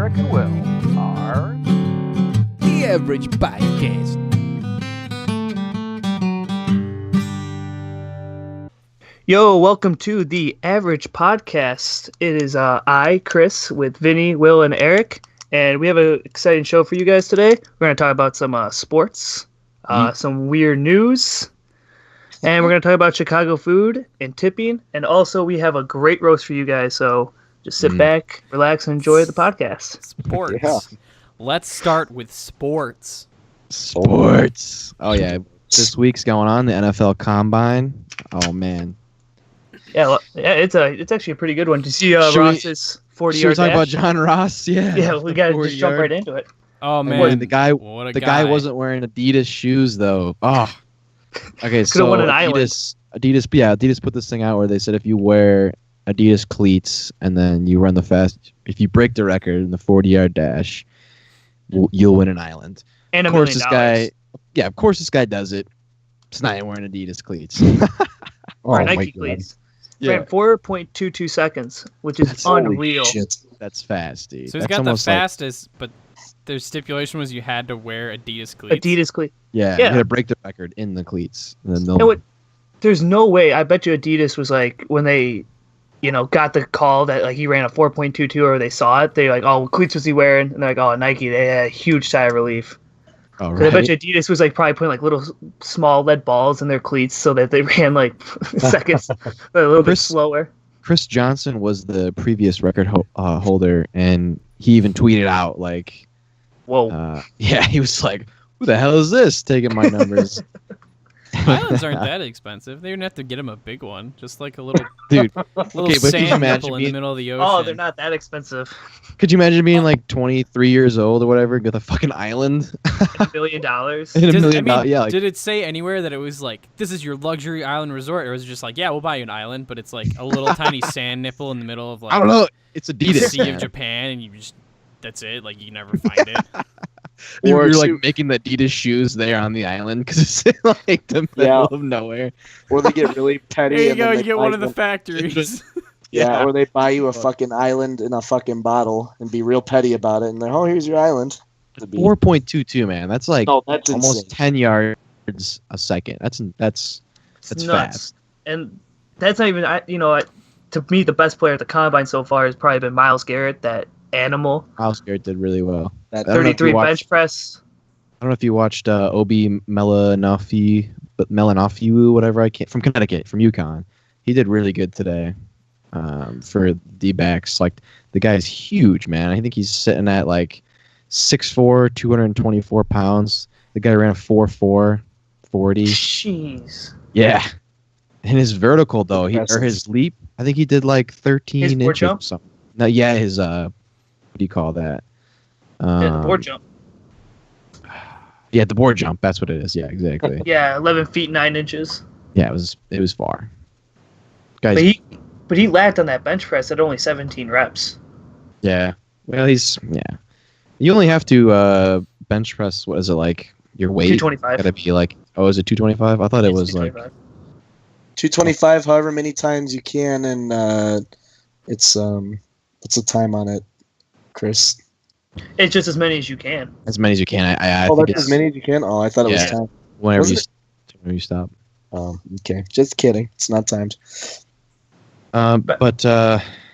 Eric and Will are The Average Podcast. Yo, welcome to the Average Podcast. It is I, Chris, with Vinny, Will, and Eric, and we have an exciting show for you guys today. We're going to talk about some sports, some weird news, and we're going to talk about Chicago food and tipping, and also we have a great roast for you guys, so just sit back, relax, and enjoy the podcast. Sports. Yeah. Let's start with sports. Sports. Oh yeah, this week's going on the NFL Combine. Oh man. Yeah, it's actually a pretty good one. Did you see Ross's 40-yard Should we talk dash? about John Ross? Yeah. Yeah, we got to just jump right into it. Oh man, Boy, the guy guy wasn't wearing Adidas shoes though. Oh. Okay, so won an island. Adidas put this thing out where they said if you wear Adidas cleats and then you run the fast, if you break the record in the 40-yard dash, you'll win an island. And Of course, this guy does it. It's not even wearing Adidas cleats. Or Oh, Nike my God. cleats. Yeah. Ran 4.22 seconds, which is unreal. That's fast, dude. So he's That's got the almost like- fastest, but their stipulation was you had to wear Adidas cleats. Adidas cleat. Yeah, Yeah. you gotta break the record in the cleats. And then they'll... You know what? There's no way. I bet you Adidas was like, when they, got the call that like he ran a 4.22 or they saw it, they like, oh, what cleats was he wearing? And they're like, oh, Nike. They had a huge sigh of relief. Oh, 'Cause right. I bet you Adidas was like probably putting like little small lead balls in their cleats so that they ran like seconds a little bit slower. Chris Johnson was the previous record holder, and he even tweeted out like, Whoa. he was like, "Who the hell is this taking my numbers?" Islands aren't that expensive. They didn't have to get him a big one, just like a little Dude, little okay, but could you sand imagine nipple in the being- middle of the ocean. Oh, they're not that expensive. could you imagine being like 23 years old or whatever, get a fucking island? $1 billion. And $1 Does- million dollars, yeah. Like, did it say anywhere that it was like, this is your luxury island resort? Or was it just like, yeah, we'll buy you an island, but it's like a little tiny sand nipple in the middle of like I don't know. It's the Adidas. Sea of man. Japan, and you just, that's it. Like, you never find it. You're like making the Adidas shoes there on the island because it's in like the middle of nowhere. Or they get really petty. There you and go, then you they get buy one of the you- factories. Yeah, or they buy you a fucking island in a fucking bottle and be real petty about it. And they're, oh, here's your island. 4.22, man. That's like No, that's almost insane. 10 yards a second. That's It's nuts. fast. And that's not even, to me, the best player at the Combine so far has probably been Myles Garrett, that animal. Myles Garrett did really well. That I don't know if you 33 watched- bench press. I don't know if you watched Obi Melanofiu, whatever from Connecticut, from UConn. He did really good today for D-backs. Like, the guy's huge, man. I think he's sitting at like 6'4", 224 pounds. The guy ran a 4.4 40. Jeez. Yeah. And his vertical, though, Impressive. his leap, I think he did like 13 His board inches jump? or something. No, yeah, his, what do you call that? Yeah, the board jump. Yeah, the board jump. That's what it is. Yeah, exactly. Yeah, 11 feet 9 inches. Yeah, it was far. Guys, But he lacked on that bench press at only 17 reps. yeah. Well, you only have to bench press. What is it like? Your weight 225. gotta be like. Oh, is it 225? I thought it was like. 225, however many times you can, and it's what's the time on it, Chris? It's just as many as you can. As many as you can. I Oh, think that's it's as many as you can. Oh, I thought it was Yeah. time. whenever Wasn't you stop. Oh, okay. Just kidding. It's not timed.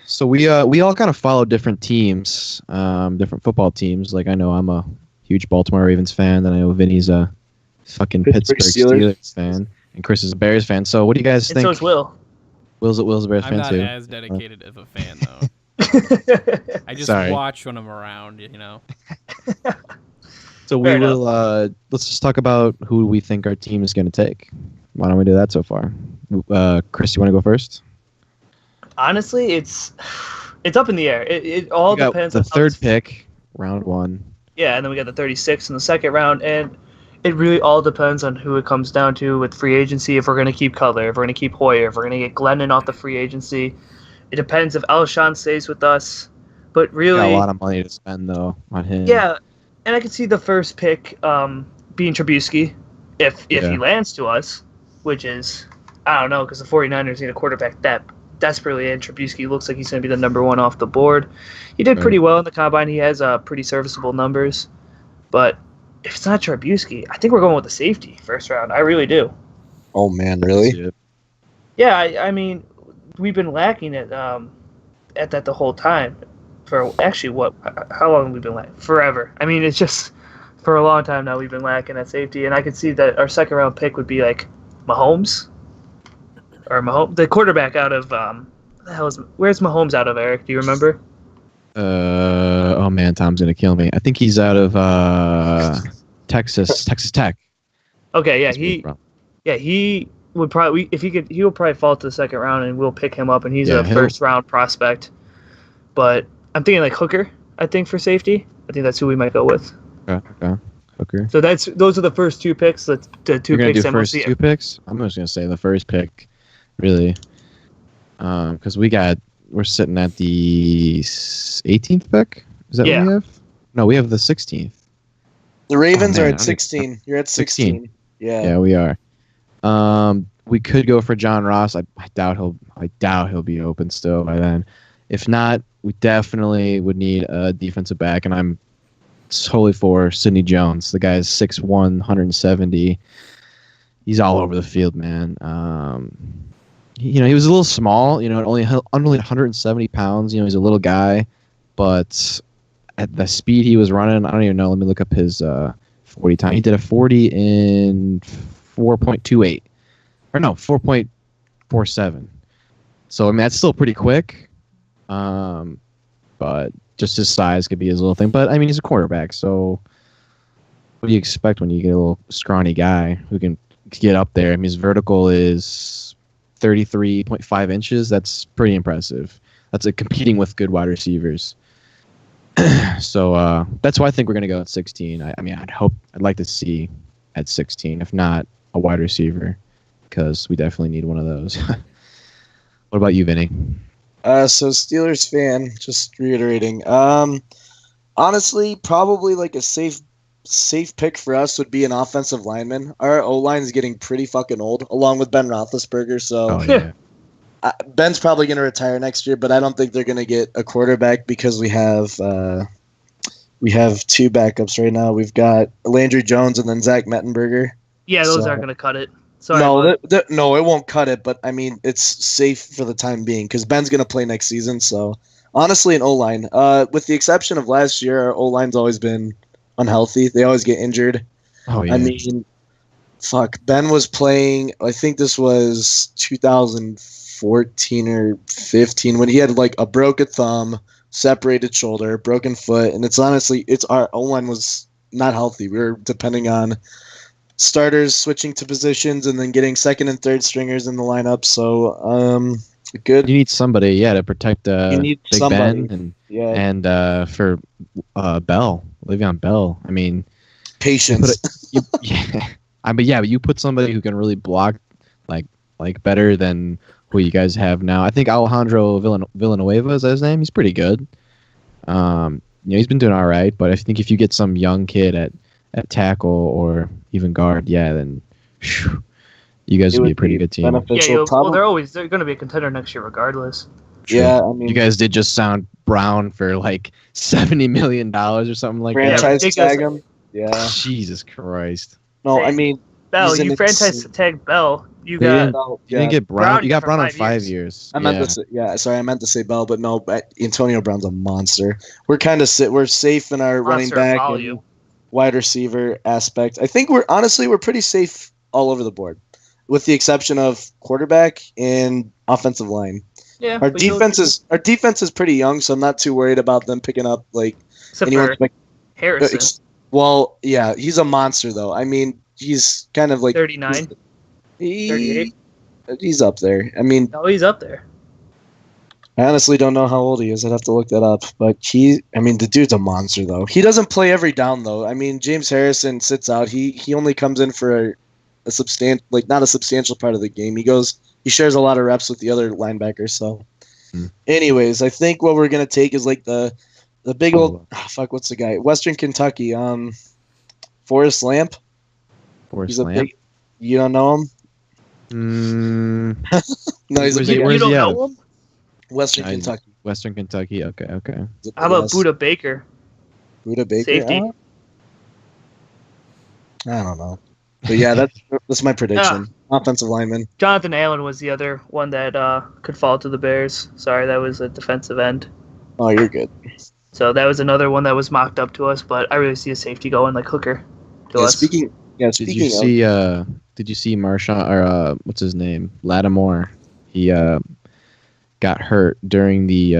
So we all kind of follow different teams, different football teams. Like, I know I'm a huge Baltimore Ravens fan, and I know Vinny's a fucking Pittsburgh Pittsburgh Steelers. Steelers fan, and Chris is a Bears fan. So what do you guys And think? so is Will. Will's a Bears I'm fan not too. as dedicated of a fan, though. I just Sorry. watch when I'm around, So we Fair enough. will. Let's just talk about who we think our team is going to take. Why don't we do that so far? Chris, you want to go first? Honestly, it's up in the air. It all We got depends the on how third this- pick, round 1. Yeah, and then we got the 36 in the second round, and it really all depends on who it comes down to with free agency. If we're going to keep Cutler, if we're going to keep Hoyer, if we're going to get Glennon off the free agency. It depends if Alshon stays with us. But really, Got a lot of money to spend though on him. yeah, and I could see the first pick being Trubisky if Yeah. he lands to us, which is, I don't know, because the 49ers need a quarterback that desperately, and Trubisky looks like he's going to be the number one off the board. He did pretty well in the combine. He has pretty serviceable numbers. But if it's not Trubisky, I think we're going with the safety first round. I really do. Oh man, really? Yeah, I mean, we've been lacking it at that the whole time. For actually, how long have we been lacking? Forever. I mean, it's just for a long time now we've been lacking at safety, and I could see that our second round pick would be like Mahomes, the quarterback out of where's Mahomes out of, Eric? Do you remember? Oh man, Tom's gonna kill me. I think he's out of Texas Tech. Okay, yeah, he would probably he will probably fall to the second round, and we'll pick him up, and he's a first round prospect. But I'm thinking like Hooker. I think for safety, I think that's who we might go with. Okay. Hooker. So those are the first two picks. The two You're picks. Do first two picks. I'm just gonna say the first pick, really, because we're sitting at the 18th pick. Is that what we have? No, we have the 16th. The Ravens are at 16. You're at 16. Yeah, we are. We could go for John Ross. I doubt he'll be open still by then. If not, we definitely would need a defensive back, and I'm totally for Sidney Jones. The guy is 6'1", 170. He's all over the field, man. He was a little small, only 170 pounds. He's a little guy, but at the speed he was running, I don't even know. Let me look up his 40 time. He did a 40 in 4.28, or no, 4.47. So I mean that's still pretty quick. But just his size could be his little thing. But I mean, he's a quarterback, so what do you expect when you get a little scrawny guy who can get up there? I mean, his vertical is 33.5 inches. That's pretty impressive. That's competing with good wide receivers. So that's why I think we're gonna go at 16. I'd like to see at 16, if not a wide receiver, because we definitely need one of those. What about you, Vinny? So Steelers fan, just reiterating. Honestly, probably like a safe pick for us would be an offensive lineman. Our O-line is getting pretty fucking old, along with Ben Roethlisberger. So Ben's probably going to retire next year, but I don't think they're going to get a quarterback because we have two backups right now. We've got Landry Jones and then Zach Mettenberger. Yeah, those aren't going to cut it. Sorry, no, it won't cut it, but I mean, it's safe for the time being because Ben's going to play next season. So, honestly, an O-line. With the exception of last year, our O-line's always been unhealthy. They always get injured. Oh, yeah. I mean, fuck. Ben was playing, I think this was 2014 or 15, when he had like a broken thumb, separated shoulder, broken foot, and our O-line was not healthy. We were depending on starters switching to positions and then getting second and third stringers in the lineup. So, good. You need somebody, to protect Big somebody. Ben and for Bell, Le'Veon Bell. I mean, patience. But you put somebody who can really block like better than who you guys have now. I think Alejandro Villanueva is that his name. He's pretty good. He's been doing all right, but I think if you get some young kid at tackle or even guard, then you guys would be a pretty good team. They're going to be a contender next year regardless. True. Yeah, I mean, you guys did just sound Brown for like $70 million or something like that. Franchise tag him. Yeah. Jesus Christ. No, I mean, Bell. You franchise tag Bell. You didn't get Brown. You got Brown on 5 years. I meant to say Bell, but no. Antonio Brown's a monster. We're safe in our running back and wide receiver aspect. I think we're pretty safe all over the board, with the exception of quarterback and offensive line. Yeah, our defense is pretty young, so I'm not too worried about them picking up anyone. Harrison. Well, yeah, he's a monster though. I mean, he's kind of like 39, 38. He's up there. I mean, no, he's up there. I honestly don't know how old he is. I'd have to look that up. But the dude's a monster though. He doesn't play every down though. I mean, James Harrison sits out. He only comes in for not a substantial part of the game. He shares a lot of reps with the other linebackers. So, anyways, I think what we're gonna take is like the big old what's the guy? Western Kentucky. Forrest Lamp. You don't know him? No, he's you don't know him? Western Nice. Kentucky. Western Kentucky. Okay. Is it How about BS? Buda Baker? Buda Baker? Safety. I don't know. But yeah, that's my prediction. Offensive lineman. Jonathan Allen was the other one that could fall to the Bears. Sorry, that was a defensive end. Oh, you're good. So that was another one that was mocked up to us, but I really see a safety going like Hooker to Yeah, us. speaking Did you see? Did you see Marshawn or what's his name? Lattimore. He got hurt during the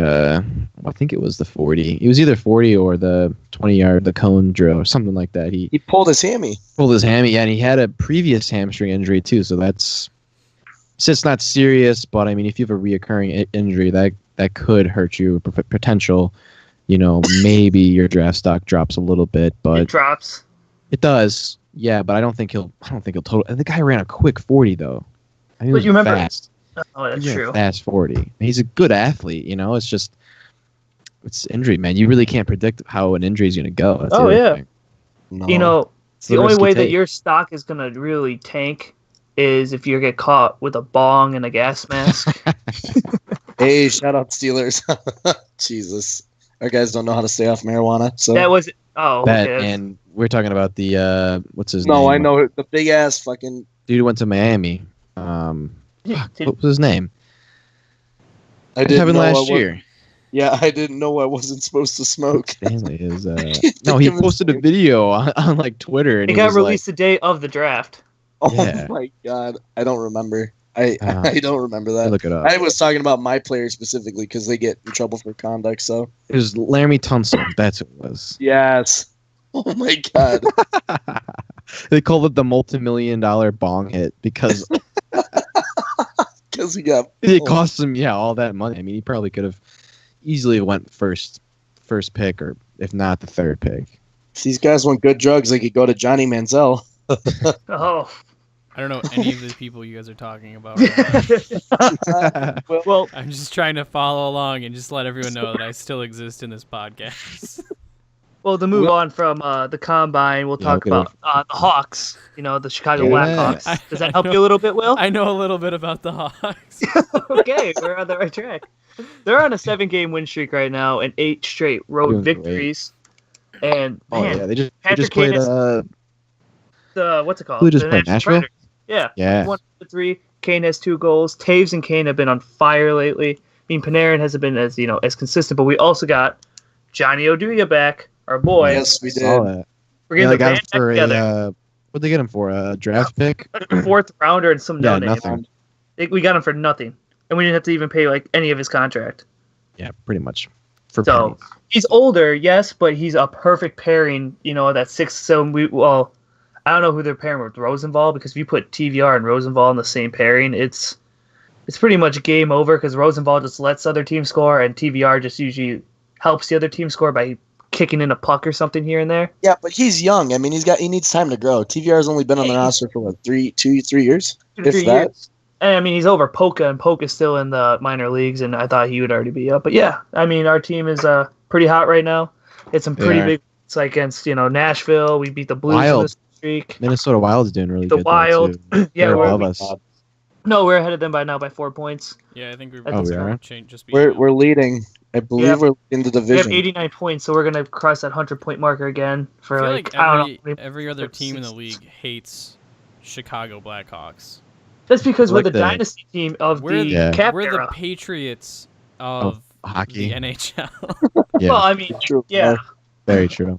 I think it was the 40. It was either 40 or the 20-yard, the cone drill or something like that. He pulled his hammy. pulled his hammy, yeah, and he had a previous hamstring injury too. So it's not serious, but I mean, if you have a reoccurring injury, that could hurt you. Potential, maybe your draft stock drops a little bit, but It drops. it does. Yeah, but I don't think he'll total. The guy ran a quick 40 though. I mean, But he you was remember- fast. Oh, that's He ran a true. Fast 40. He's a good athlete. It's just it's injury, man. You really can't predict how an injury is going to go. That's the Oh, other yeah. thing. No. It's The a only risky way that take. your stock is going to really tank is if you get caught with a bong and a gas mask. Hey, shout out Steelers. Jesus. Our guys don't know how to stay off marijuana. So That was okay. That that's- and we're talking about the what's his name? no, I know the big ass fucking. Dude who went to Miami. What was his name? I What didn't happened know last year? Yeah, I didn't know I wasn't supposed to smoke. Stanley is Think no, he of his posted a name. video on like Twitter and it he got was released the day of the draft. Oh Yeah. my god, I don't remember. I don't remember like, that. look it up. I was talking about my players specifically because they get in trouble for conduct. So It was Laramie Tunsil. That's who it was. yes. Oh my god. They called it the multi-million-dollar bong hit because Because he got. it cost him all that money. I mean, he probably could have easily went first pick, or if not the third pick. If these guys want good drugs, they could go to Johnny Manziel. Oh. I don't know any of the people you guys are talking about right now. Well, I'm just trying to follow along and just let everyone know that I still exist in this podcast. to move on from the combine, we'll talk look it about the Hawks. the Chicago Yeah. Blackhawks. Does that help I you a little bit, Will? I know a little bit about the Hawks. Okay, we're on the right track. They're on a 7-game win streak right now and 8 straight road Doing great. victories. And Oh man, yeah, they just Patrick played. Kane the what's it called? Who just The played, Nashville Nashville? Predators. Yeah. Yeah. 1-3. Kane has 2 goals. Taves and Kane have been on fire lately. I mean, Panarin hasn't been as consistent, but we also got Johnny Oduya back, our boy. Yes, we did. Saw that. We're Yeah, getting they the got band him back for together. what'd they get him for? A draft pick? A 4th rounder and some Yeah, no-name. nothing. We got him for nothing, and we didn't have to even pay any of his contract. Yeah, pretty much. For So pennies. he's older, yes, but he's a perfect pairing. That 6. So I don't know who they're pairing with Rosenthal, because if you put TVR and Rosenthal in the same pairing, it's pretty much game over, because Rosenthal just lets other teams score, and TVR just usually helps the other team score by kicking in a puck or something here and there. Yeah, but he's young. I mean, he needs time to grow. TVR has only been on the roster for what, 3 years? 2 to 3 If that. years. And I mean, he's over Polka, and Polka's still in the minor leagues, and I thought he would already be up. But yeah, I mean, our team is pretty hot right now. It's some pretty Yeah. big. It's like against Nashville. We beat the Blues in Wild. this streak. Minnesota Wild's doing really The good. though, Wild. too. Yeah, They're we're above us. no, we're ahead of them by 4 points. Yeah, I think we're Oh, we are? just We're leading. I believe Yeah. we're in the We have division. 89 points, so we're gonna cross that 100-point marker again for I feel like like I don't know. every other team in the league hates Chicago Blackhawks. That's because we're like the the- dynasty team of We're the Yeah. cap We're the era. Patriots of Hockey. the NHL. Yeah, Well, I mean, True. yeah, very true.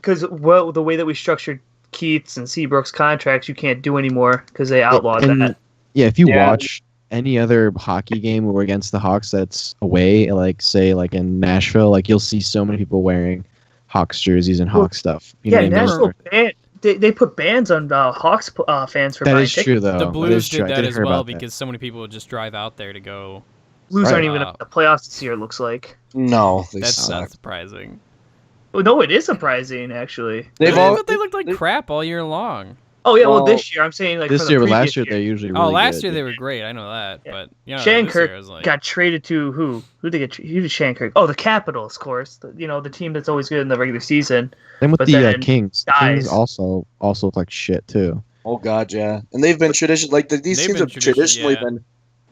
because the way that we structured Keith's and Seabrook's contracts, you can't do anymore because they outlawed And- that. Yeah, if you Yeah. watch any other hockey game where we're against the Hawks that's away, like say like in Nashville, like you'll see so many people wearing Hawks jerseys and Well, Hawks stuff. You Yeah, know what I mean? Nashville ban. They put bans on Hawks fans for That buying is tickets. true though. The That Blues is true. did I that did as hear well about that. because so many people would just drive out there to go. Blues Right. aren't even in the playoffs this year. It looks like. No, they That's suck. not surprising. Well, no, it is surprising actually. They've I all. thought they looked like they- crap all year long. Oh yeah, well Well, this year I'm saying like This for the year, but previous last year they're usually really Oh, last good. year they were great. I know that, Yeah. but this Shankirk year was like, got traded to who? Who did they get? Who did Shankirk? Oh, the Capitals, of course. The team that's always good in the regular season. Same with but the then Kings. The dies. Kings also look like shit too. Oh god, yeah. And they've been tradition like these They've teams been have traditionally yeah. been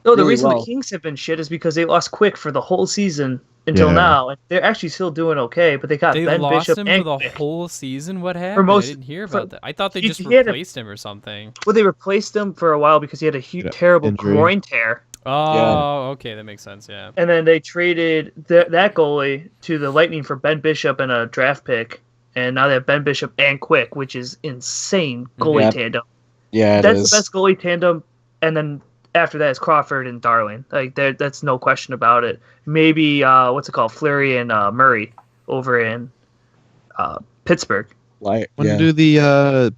No, the really reason well. the Kings have been shit is because they lost Quick for the whole season until Yeah. now, and they're actually still doing okay. But they got They Ben lost Bishop him and for the Quick. whole season. What happened? most- I didn't hear for- about that. I thought they he- just he had a- replaced him or something. Well, they replaced him for a while because he had a Yeah, terrible injury. groin tear, Oh, okay, that makes sense. Yeah. and then they traded that goalie to the Lightning for Ben Bishop and a draft pick, and now they have Ben Bishop and Quick, which is insane goalie Yep. tandem. Yeah, it That's is. the best goalie tandem, and then after that is Crawford and Darling. Like that's no question about it. Maybe what's it called, Fleury and Murray over in Pittsburgh. Like, When yeah. do the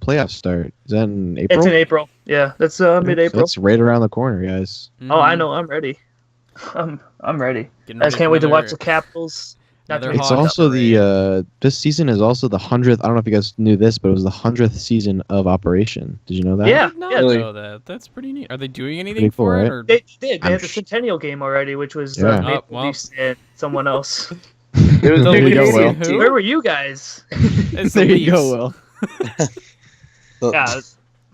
playoffs start? Is that in April? It's in April. Yeah, that's So mid-April. that's right around the corner, guys. Oh, I Mhm. know. I'm ready. I'm ready. Getting I just ready can't for wait to watch another- the Capitals. Not to another make It's Hawks also parade. the this season is also the 100th. I don't know if you guys knew this, but it was the 100th season of Operation. Did you know that? Yeah. I did not Really? know that. That's pretty neat. Are they doing anything Pretty cool, for it? right? Or... They did. They I'm had the sh- Centennial game already, which was Yeah. Maple Oh, well. Leafs and someone else. It was The There you go, Leafs Will. and who? Where were you guys? It's There the you go, Leafs. Will.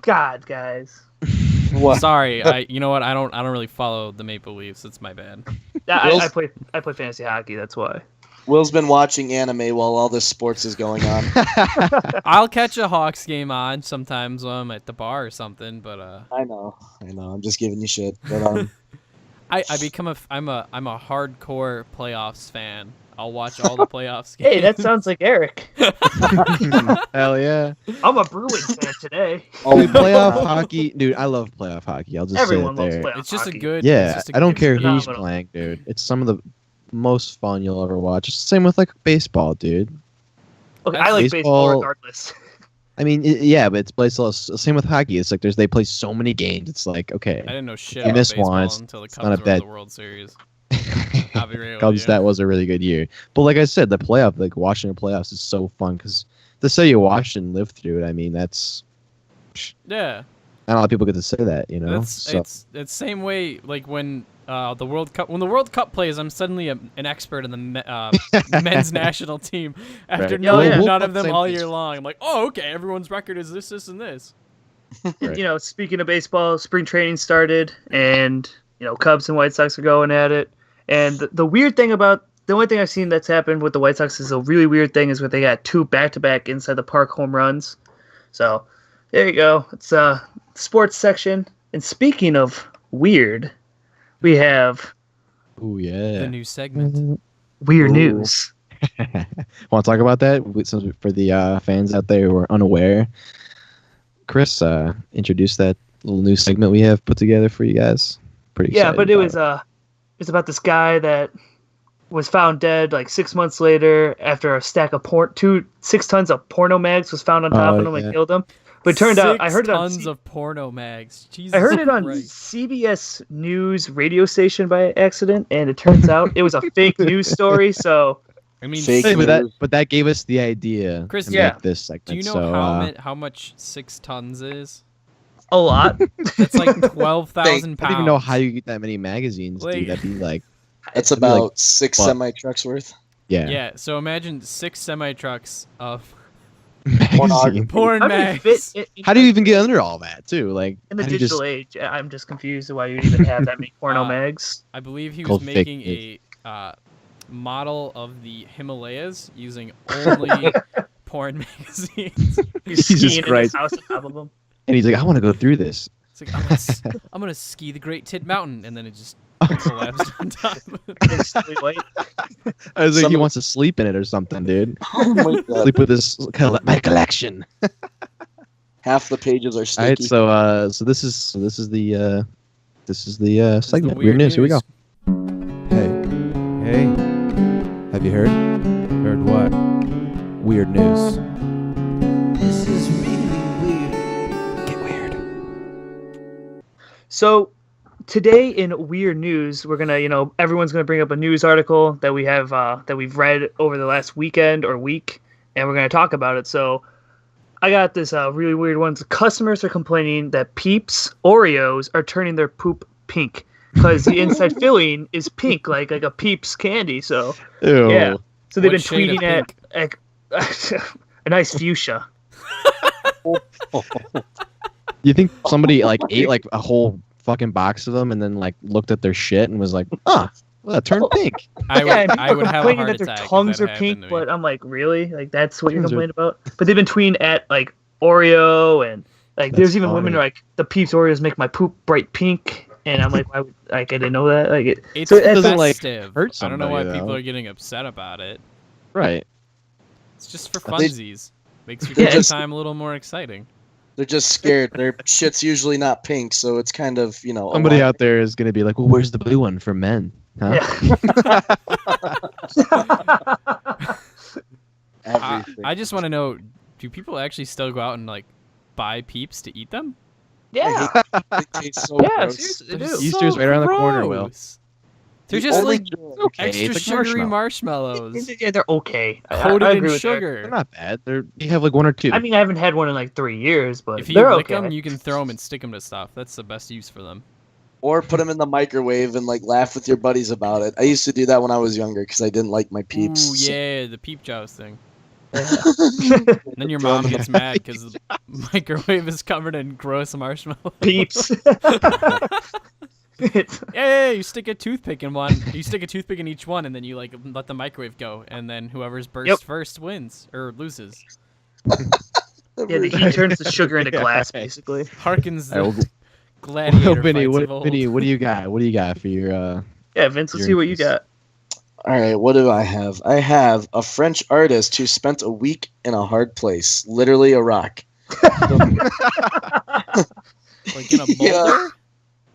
God, guys. What? Sorry, you know what? I don't really follow the Maple Leafs. It's my bad. Yeah, Will's- I play fantasy hockey. That's why. Will's been watching anime while all this sports is going on. I'll catch a Hawks game on sometimes when I'm at the bar or something, but I know. I'm just giving you shit. But I become I'm a hardcore playoffs fan. I'll watch all the playoffs games. Hey, that sounds like Eric. Hell yeah. I'm a Bruins fan today. Dude, playoff hockey, dude. I love playoff hockey. I'll just Everyone say loves it there. playoff It's just hockey. a good. Yeah, it's just a I don't good- care it's who's phenomenal. playing, dude. It's some of the most fun you'll ever watch. It's the same with like baseball, dude. Okay, I like baseball Baseball- regardless. I mean, yeah, but it's baseball. Same with hockey. It's like they play so many games. It's like okay, I didn't know shit you about miss baseball one, it's until the not Cubs a were in bad- the World Series. I'll be real with Cubs. you. That was a really good year. But like I said, the playoff, like watching the playoffs, is so fun because to say you watched and lived through it. I mean, that's Yeah, not a lot of people get to say that. You know, that's so it's same way like when the World Cup plays, I'm suddenly an expert in the men's national team after Right. knowing Yeah. none of them Same all thing. year long. I'm like, oh, okay, everyone's record is this, this, and this. Right. You know, speaking of baseball, spring training started, and Cubs and White Sox are going at it. And the weird thing about the only thing I've seen that's happened with the White Sox is a really weird thing is where they got 2 back-to-back inside the park home runs. So there you go. It's sports section. And speaking of weird, we have oh yeah. The new segment. weird Ooh. news. Want to talk about that? Since for the fans out there who are unaware, Chris introduced that little new segment we have put together for you guys. Pretty Yeah, excited but it about was it's about this guy that was found dead like 6 months later after a stack of 6 tons of porno mags was found on top Oh, of him yeah. and killed him. But it turned out I heard it on tons of porno mags. Jesus I heard it on Christ. CBS News radio station by accident, and it turns out it was a fake news story. So I mean, Fake Hey, news. but that gave us the idea Chris, to yeah. make this segment. do you know so, how much 6 tons is? a lot. That's like 12,000 I pounds. don't even know how you get that many magazines, Like- dude. That'd be like, That's It'd be like about 6 what? semi trucks worth. yeah. Yeah, so imagine 6 semi trucks of Magazine. porn How do you mags. fit it How do you even get under all that, too? Like, in the how do you just- digital age? I'm just confused why you'd even have that many porno Uh, mags. I believe he was Called fake making a model of the Himalayas using only porn magazines. He's Jesus skiing in his Christ. house on top of them. And he's like, I want to go through this. It's like I'm gonna ski the Great Tit Mountain, and then it just collapsed on top. Instantly white. I was like, Some he of- wants to sleep in it or something, dude. Oh my god. Sleep with this my collection. Half the pages are All sticky. right, so this is the segment. Weird news. Here we go. Hey, have you heard? Heard what? Weird news. This is really weird. Get weird. So today in weird news, we're gonna, everyone's gonna bring up a news article that we have that we've read over the last weekend or week, and we're gonna talk about it. So I got this really weird one. Customers are complaining that Peeps Oreos are turning their poop pink because the inside filling is pink, like a Peeps candy. So Ew. yeah, so they've What been shade of tweeting at a nice fuchsia. You think somebody like ate like a whole fucking box of them and then like looked at their shit and was like, well, that turned pink. I would, Yeah, and I people would are have a complaining heart that their attack. if tongues that are happened pink, to me. but I'm like, really? Like that's what you're Tongues are- complaining about? But they've been tweeting at like Oreo and like That's there's even women who funny. are like the Peeps Oreos make my poop bright pink, and I'm like, why would, like I didn't know that. Like it. It's So it doesn't, like, festive. hurt I don't know why somebody, people though. are getting upset about it. Right. It's just for They- funsies. Makes your They're dinner just- time a little more exciting. They're just scared. Their shit's usually not pink, so it's kind of Somebody out there is gonna be like, well, where's the blue one for men? Huh? everything. I just want to know, do people actually still go out and like buy Peeps to eat them? yeah. It tastes so Yeah, gross. seriously, they They're do. Easter's right around the corner, Will. gross. They're The just only like Okay, extra it's like sugary marshmallow. marshmallows Yeah, they're okay. coated I in agree with that. sugar. They're not bad. You have like one or two. I mean, I haven't had one in like 3 years, but If you they're lick okay. them, you can throw them and stick them to stuff. That's the best use for them. Or put them in the microwave and like laugh with your buddies about it. I used to do that when I was younger because I didn't like my peeps. Ooh, yeah, the peep jousting. Yeah. And then your Throw 'em mom in the gets mad because the microwave is covered in gross marshmallows. Peeps. It's- Yeah, you stick a toothpick in one. You stick a toothpick in each one, and then you like let the microwave go, and then whoever's burst Yep. first wins or loses. yeah, the heat turns the sugar into Yeah, glass, right. basically. Harkens the All right, gladiator Vinny, fights what, of old. Vinny, what do you got? What do you got for your? Yeah, Vince, let's Your see what you interest. got. All right, what do I have? I have a French artist who spent a week in a hard place, literally a rock. Like in a boulder? Yeah.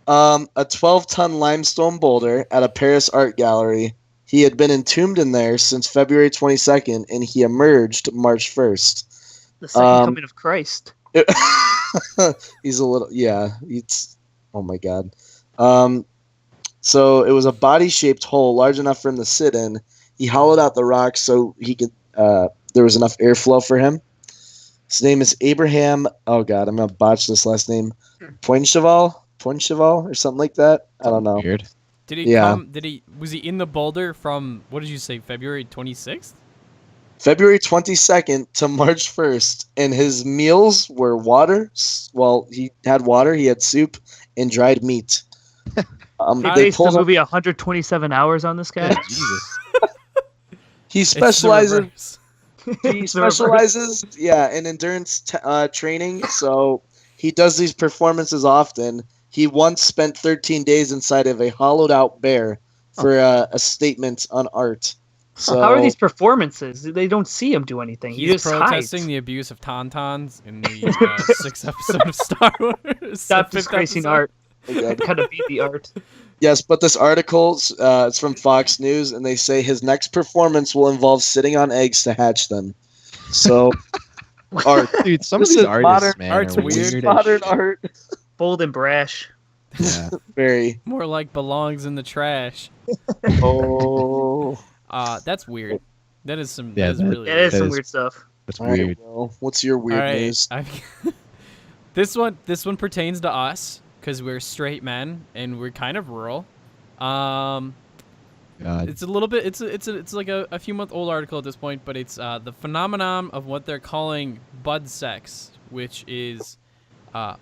A 12-ton limestone boulder at a Paris art gallery. He had been entombed in there since February 22nd, and he emerged March 1st. The second Um, coming of Christ. He's a little, yeah. It's, oh my god. So it was a body-shaped hole large enough for him to sit in. He hollowed out the rock so he could. There was enough airflow for him. His name is Abraham. Oh god, I'm gonna botch this last name. Poincheval or something like that. I don't know. Weird. Did he Yeah. come? Was he in the boulder from what did you say? February 26th? February 22nd to March 1st, and his meals were water. Well, he had water, he had soup, and dried meat. They How They based the pulled up, movie 127 hours on this guy. Jesus. he It's the specializes. reverse. He It's the reverse. specializes, in endurance training. So he does these performances often. He once spent 13 days inside of a hollowed-out bear for a statement on art. So How are these performances? They don't see him do anything. He He's just protesting hides. the abuse of tauntauns in the sixth episode of Star Wars. Stop the fifth disgracing episode. art. Again. Gotta beat the art. Yes, but this article, it's from Fox News, and they say his next performance will involve sitting on eggs to hatch them. So, art. Dude, some This of these is artists, modern- man, art's are weird. weird. as Modern shit. art. Bold and brash. Yeah. Very. More like belongs in the trash. Oh. That's weird. That is some. Yeah, that is that- really Yeah, weird. there's That some is- weird stuff. That's All right, weird. Will, what's your All weird right, news? this one pertains to us because we're straight men and we're kind of rural. God. It's a little bit. It's like a few month old article at this point, but it's the phenomenon of what they're calling bud sex, which is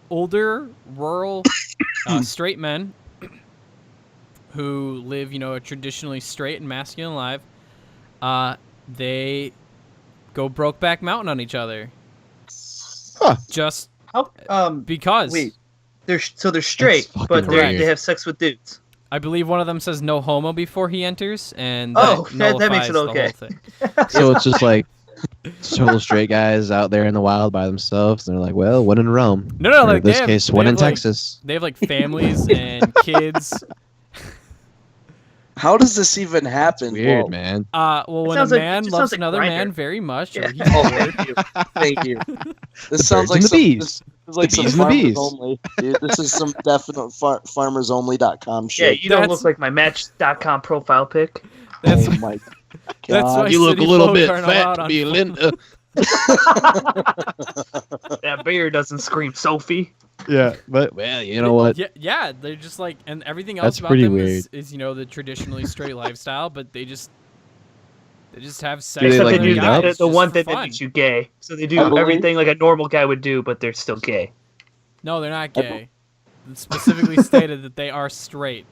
older rural straight men who live, a traditionally straight and masculine life. They go Brokeback Mountain on each other. Huh. Just How? because. Wait. They're straight, fucking but weird. they have sex with dudes. I believe one of them says no homo before he enters, and Oh, that that makes nullifies it the okay. whole thing. So it's just like total straight guys out there in the wild by themselves, and they're like, well, one in Rome. No, Or like in this they have, case, they one in have, like- Texas. They have like families and kids. How does this even happen? Weird, Whoa. man. Well, It when a sounds like- it man just loves sounds like another man Grindr. very much, Yeah. or he's Oh, bored, thank you. Thank you. The This sounds birds like and the some, bees. This is like The some bees and the farmers bees. only, dude. This is some definite farmersonly.com Yeah, shit. you don't That's- look like my Match.com profile pic. that's Oh my That's god. why You look a city little folk bit aren't fat allowed to on be phone. Linda. That beard doesn't scream Sophie. Yeah, but well, you know what? Yeah, they're just like, and everything else That's about pretty them weird. is the traditionally straight lifestyle, but they just have sex. Do they, Except with like, they other do meet guys up? the just one for thing that fun. makes you gay. So they I do believe- everything like a normal guy would do, but they're still gay. No, they're not gay. specifically stated that they are straight.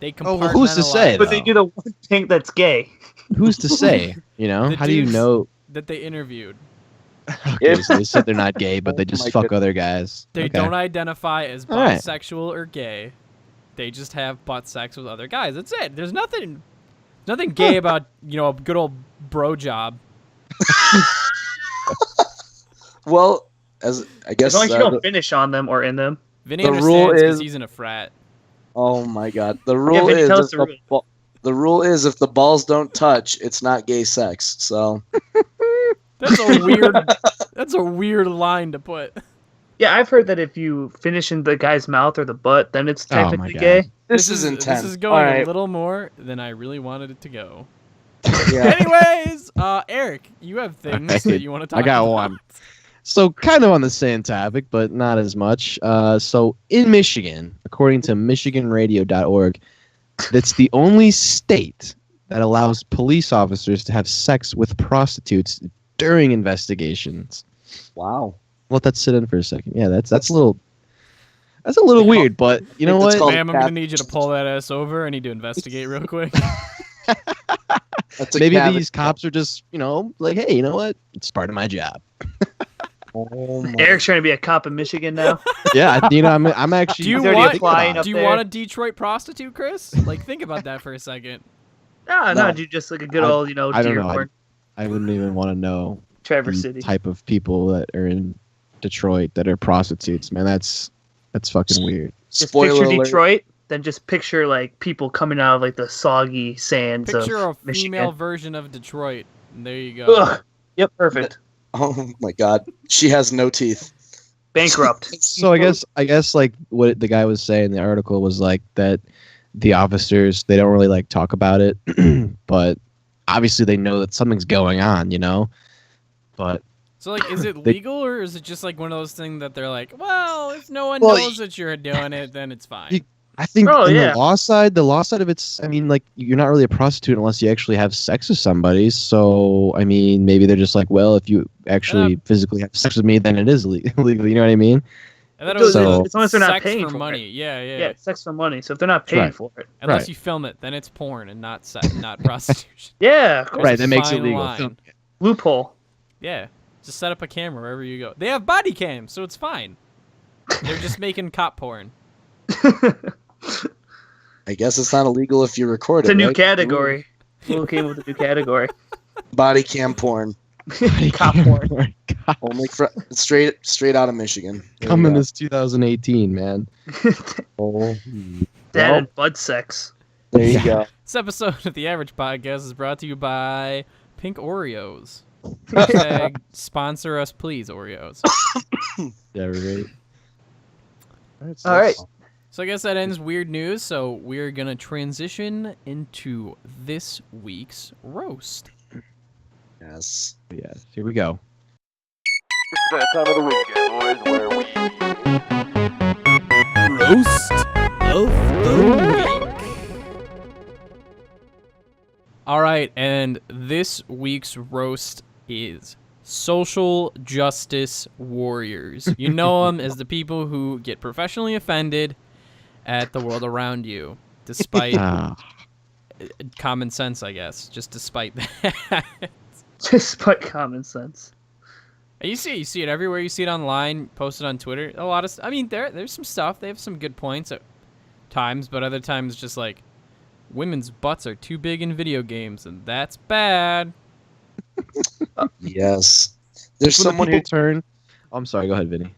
They Oh, well, who's to say, compartmentalize But they do the one thing that's gay. Who's to say? You know, The how do you dudes- know? that they interviewed. Okay, so they said they're not gay, but they Oh just my fuck goodness. other guys. They Okay. don't identify as All right. bisexual or gay. They just have butt sex with other guys. That's it. There's nothing gay about, a good old bro job. Well, as I guess As long as you the- don't finish on them or in them. Vinny The rule understands because is- he's in a frat. oh my god, the rule Vinny, is tell us if the rule. the rule is if the balls don't touch, it's not gay sex. So That's a weird. That's a weird line to put. Yeah, I've heard that if you finish in the guy's mouth or the butt, then it's Oh my technically God. gay. this is intense. This is going All right. a little more than I really wanted it to go. Yeah. Anyways, Eric, you have things Alright. that you want to talk I got about. one. So kind of on the same topic, but not as much. So in Michigan, according to MichiganRadio.org, that's the only state that allows police officers to have sex with prostitutes during investigations. Wow. Let that sit in for a second. Yeah, that's a little weird, but you know That's what? called- Ma'am, I'm gonna need you to pull that ass over. I need to investigate real quick. That's a Maybe cavity. these cops are just, like, hey, you know what? It's part of my job. Oh my- Eric's trying to be a cop in Michigan now. Yeah, I'm actually. Do you He's already want? applying up Do you there. want a Detroit prostitute, Chris? Like, think about that for a second. No, dude, just like a good I- old, I don't know. Dearborn, I wouldn't even want to know Traverse the City. type of people that are in Detroit that are prostitutes. Man, that's fucking weird. Just Spoiler picture alert. Detroit, then just picture like people coming out of like the soggy sands Picture of a Michigan. female version of Detroit. And there you go. Ugh. Yep, perfect. Oh my god. She has no teeth. Bankrupt. So I guess like what the guy was saying in the article was like that the officers, they don't really like talk about it, but obviously they know that something's going on, But So, like, is it They- legal or is it just like one of those things that they're like, well, if no one Well, knows that you're doing it, then it's fine. I think Oh, in yeah. the law side of it's, I mean, like, you're not really a prostitute unless you actually have sex with somebody. So, I mean, maybe they're just like, well, if you actually physically have sex with me, then it is legal. You know what I mean? I thought it So- was So- as long as they're not sex paying for for money. Yeah, yeah. Yeah, sex for money. So if they're not paying Right. for it, Unless Right. you film it, then it's porn and not sex, not prostitution. yeah, of course. Right, that makes it Fine legal. line. Loophole. Yeah, just set up a camera wherever you go. They have body cams, so it's fine. They're just making cop porn. I guess it's not illegal if you record It's it. a new right? category. Who came with a new category? Body cam porn. Cop porn. Only straight out of Michigan. There you Coming go. this 2018, man. Oh, Dad well, and bud sex. there you go. This episode of the Average Podcast is brought to you by Pink Oreos. Hashtag sponsor us, please, Oreos. Yeah, right. All right. So I guess that ends weird news. So we're gonna transition into this week's roast. Yes. Yes, here we go. It's that time of the week again, boys, where we Roast of the week. All right, and this week's roast is social justice warriors. You know them as the people who get professionally offended at the world around you, despite Ah, common sense, I guess. Just despite that. Despite common sense. You see it everywhere. You see it online, posted on Twitter. A lot of, I mean, there's some stuff. They have some good points at times, but other times just like women's butts are too big in video games, and that's bad. Yes. There's when the someone people who turn. Oh, I'm sorry. Go ahead, Vinny.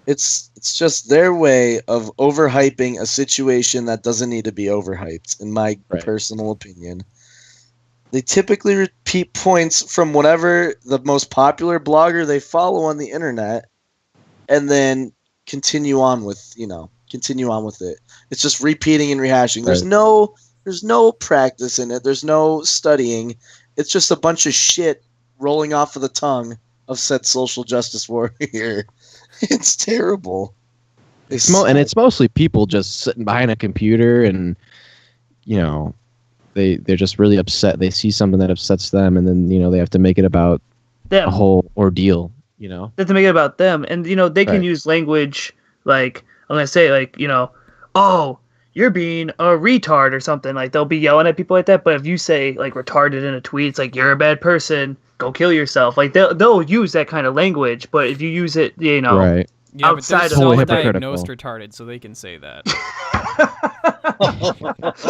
it's just their way of overhyping a situation that doesn't need to be overhyped, in my Right. personal opinion. They typically repeat points from whatever the most popular blogger they follow on the internet, and then continue on with it. It's just repeating and rehashing. There's Right. no practice in it. There's no studying. It's just a bunch of shit rolling off of the tongue of said social justice warrior. It's terrible. And it's mostly people just sitting behind a computer and, they're just really upset. They see something that upsets them, and then, they have to make it about a Them. whole ordeal, They have to make it about them. And, they can Right. use language like, I'm gonna say like, oh, you're being a retard or something. Like they'll be yelling at people like that. But if you say like retarded in a tweet, it's like you're a bad person. Go kill yourself. Like they'll use that kind of language. But if you use it, Right. Yeah, outside but of they're Totally self-diagnosed hypocritical. retarded, so they can say that.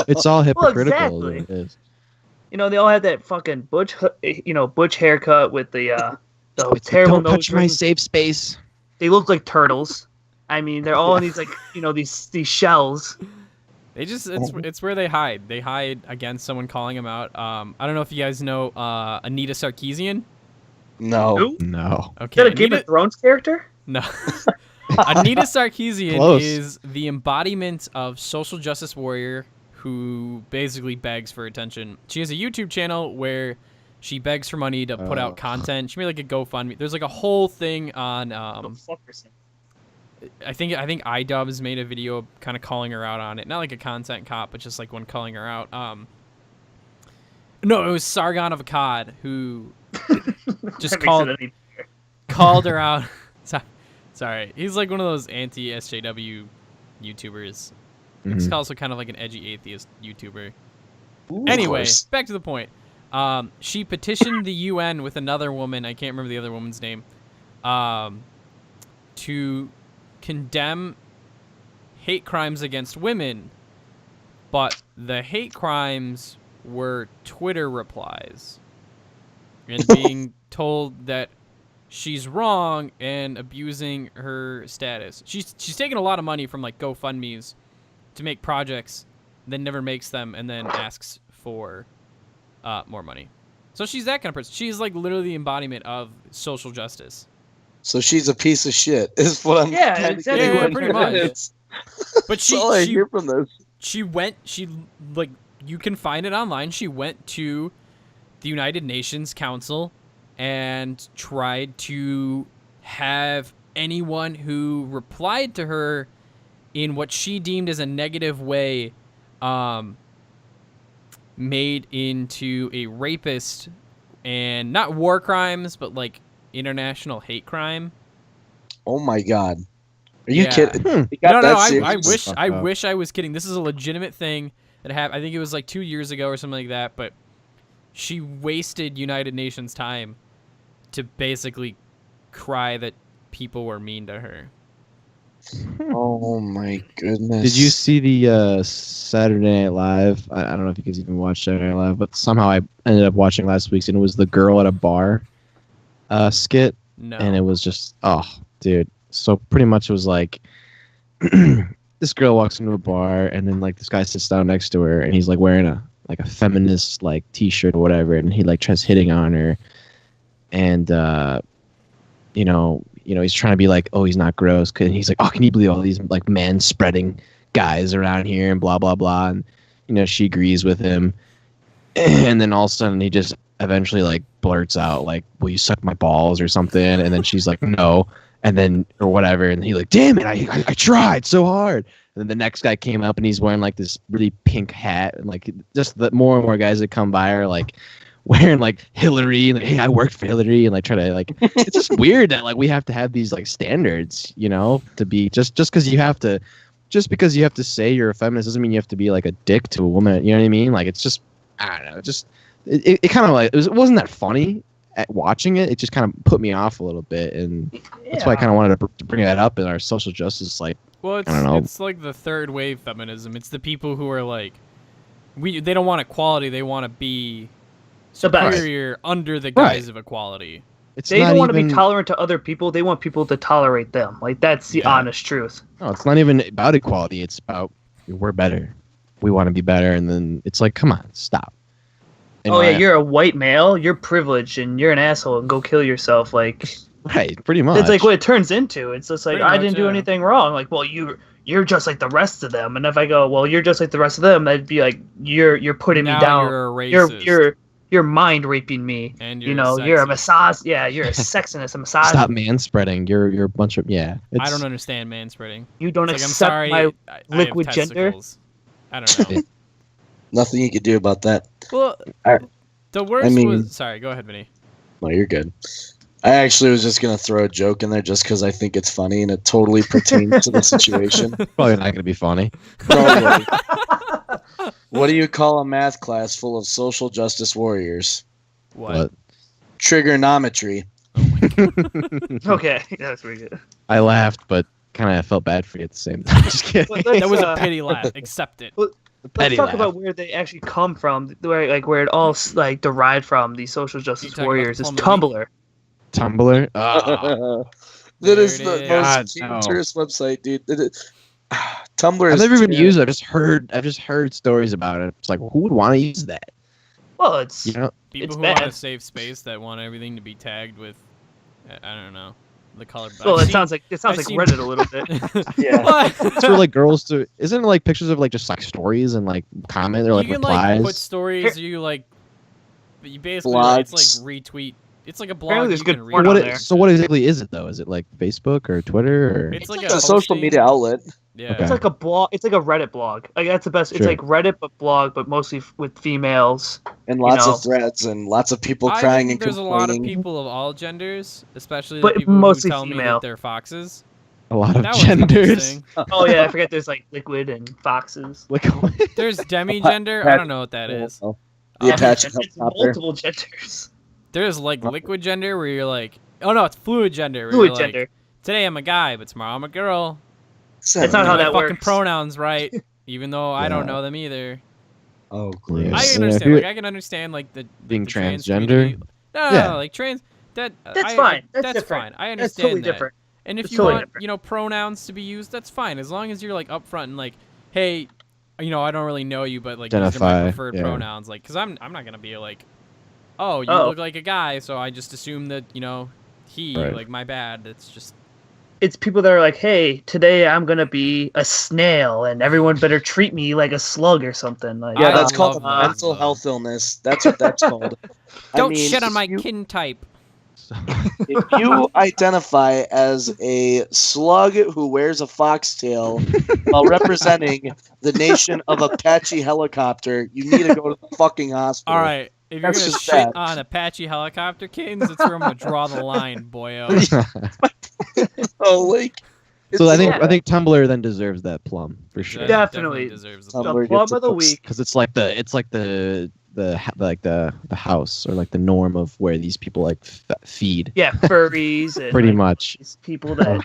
It's all hypocritical. exactly. It is. They all have that fucking butch haircut with the It's like, terrible don't nose touch my rings. safe space. They look like turtles. I mean, they're all in these like these shells. They just it's where they hide. They hide against someone calling them out. I don't know if you guys know Anita Sarkeesian. No. Who? No. Is Okay, that a Game of Thrones character? No. Anita Sarkeesian Close. is the embodiment of social justice warrior who basically begs for attention. She has a YouTube channel where she begs for money to put out content. She made like a GoFundMe. There's like a whole thing on I think iDubbbz made a video kind of calling her out on it. Not like a content cop, but just like one calling her out. No, it was Sargon of Akkad who just called her out. Sorry, he's like one of those anti-SJW YouTubers. He's also kind of like an edgy atheist YouTuber. Anyway, back to the point. She petitioned the UN with another woman, I can't remember the other woman's name, to condemn hate crimes against women, but the hate crimes were Twitter replies and being told that she's wrong and abusing her status. She's taking a lot of money from like GoFundMe's to make projects, then never makes them, and then asks for more money. So she's that kind of person. She's like literally the embodiment of social justice. So she's a piece of shit. Is what I'm. Yeah, exactly. Yeah, pretty much. But That's all I hear from this. she like you can find it online. She went to the United Nations Council and tried to have anyone who replied to her in what she deemed as a negative way made into a rapist, and not war crimes, but like international hate crime. Oh my god. Are you Yeah. kidding? You No, got that I serious? wish I was kidding. This is a legitimate thing that happened. I think it was like 2 years ago or something like that, but she wasted United Nations time to basically cry that people were mean to her. Oh my goodness. Did you see the Saturday Night Live? I don't know if you guys even watched Saturday Night Live, but somehow I ended up watching last week's, and it was the girl at a bar skit. No. And it was just, oh, dude. So pretty much it was like, this girl walks into a bar, and then like this guy sits down next to her, and he's like wearing a feminist like t-shirt or whatever, and he like tries hitting on her, and he's trying to be like, oh, he's not gross, cause he's like, oh, can you believe all these like man spreading guys around here and blah blah blah, and she agrees with him, and then all of a sudden he just eventually like blurts out like, will you suck my balls or something, and then she's like, no, and then or whatever, and he like, damn it, I tried so hard. And then the next guy came up, and he's wearing like this really pink hat, and like just the more and more guys that come by are like wearing like Hillary, and like, hey, I worked for Hillary, and like try to like, it's just weird that like we have to have these like standards, to be just because you have to say you're a feminist doesn't mean you have to be like a dick to a woman. You know what I mean? Like it's just, I don't know, just it kind of like it wasn't that funny at watching it. It just kind of put me off a little bit, and that's why I kind of wanted to bring that up in our social justice like. Well, I don't know. it's like the third wave feminism. It's the people who are like, they don't want equality. They want to be The best. superior under the guise of equality. They don't want to be tolerant to other people. They want people to tolerate them. Like that's the honest truth. No, it's not even about equality. It's about we're better. We want to be better, and then it's like, come on, stop. You're a white male. You're privileged, and you're an asshole. And go kill yourself. Like. Right, pretty much. It's like what it turns into. It's just like, Pretty I much, didn't do yeah. anything wrong. Like, well, you're just like the rest of them. And if I go, well, you're just like the rest of them, that'd be like you're putting Now me down. you're a racist. You're mind raping me. And you're you're you're a sexist. massage. Yeah, you're a sexist, a massage. Stop manspreading. You're a bunch of I don't understand manspreading. You don't It's like, I'm accept sorry, my I have liquid gender? testicles. I don't know. Nothing you could do about that. Well, I- the worst I mean- was. Sorry, go ahead, Vinny. No, you're good. I actually was just gonna throw a joke in there just because I think it's funny and it totally pertains to the situation. Probably not gonna be funny. Probably. What do you call a math class full of social justice warriors? What? Trigonometry. Okay, that's pretty good. I laughed, but kind of felt bad for you at the same time. Just kidding. But let's, That was a pity laugh. Accept it. Let's Petty talk laugh. about where they actually come from, where it all like derived from. These social justice talking about warriors is Plum Tumblr. Tumblr. Ah. That is There the it most is. God, no. dangerous website, dude. Tumblr. I've is never even terrible. used it. I've just heard stories about it. It's like, who would want to use that? Well, it's You know? People It's who want a bad. safe space that want everything to be tagged with, I don't know, the color. well, I've it sounds like I've seen- Reddit a little bit. Yeah. What? It's for like girls to. Isn't it like pictures of like just like stories and like comment or like you can replies? like put stories. You like, you basically Blogs. it's like retweet. It's like a blog. Apparently there's you good can porn read. on What there. so what exactly is it though? Is it like Facebook or Twitter or? It's like It's a social posting- media outlet Yeah. Okay. It's like a blog. It's like a Reddit blog. Like that's the best. It's Sure. like Reddit but blog, but mostly with females. and lots know. of threads and lots of people I crying think and there's a lot of complaining. people of all genders, especially But the people mostly who tell me female. that they're foxes. A lot of That one's genders. interesting. Oh yeah, I forget. There's like liquid and foxes. Like, There's demigender. I don't know what that is. Oh, the Apache It's helicopter. multiple genders. There's like liquid gender where you're like, oh no, it's fluid gender. Where Fluid you're like, gender. today I'm a guy, but tomorrow I'm a girl. That's not Get how my that fucking works. pronouns right, even though I don't Yeah. know them either. Oh, Yeah. gross. I Yeah, if understand. you're- Like I can understand like the being the trans transgender? community. No, Yeah. like trans. That's Fine. That's fine. different. I That's understand totally that. different. And if It's you totally want, different. pronouns to be used, that's fine. As long as you're like upfront and like, hey, I don't really know you, but like these are my Identify, preferred yeah. pronouns. Like, cause I'm not gonna be like, oh, you Oh. look like a guy, so I just assume that he Right. like my bad. It's just It's people that are like, hey, today I'm gonna be a snail, and everyone better treat me like a slug or something. Like, Yeah, I that's called a love that, mental though. health illness. That's what that's called. don't I mean, shit on my if you, kin type. if you identify as a slug who wears a foxtail while representing the nation of Apache helicopter, you need to go to the fucking hospital. All right, if you're That's gonna just shit bad. on Apache helicopter kings, that's where I'm gonna draw the line, boyo. Oh, like. so I think Yeah. I think Tumblr then deserves that plum for sure. That Definitely. deserves the Tumblr plum. the plum gets of the a- week. Because it's like the house or like the norm of where these people like feed. Yeah, furries and Pretty like, much. these people that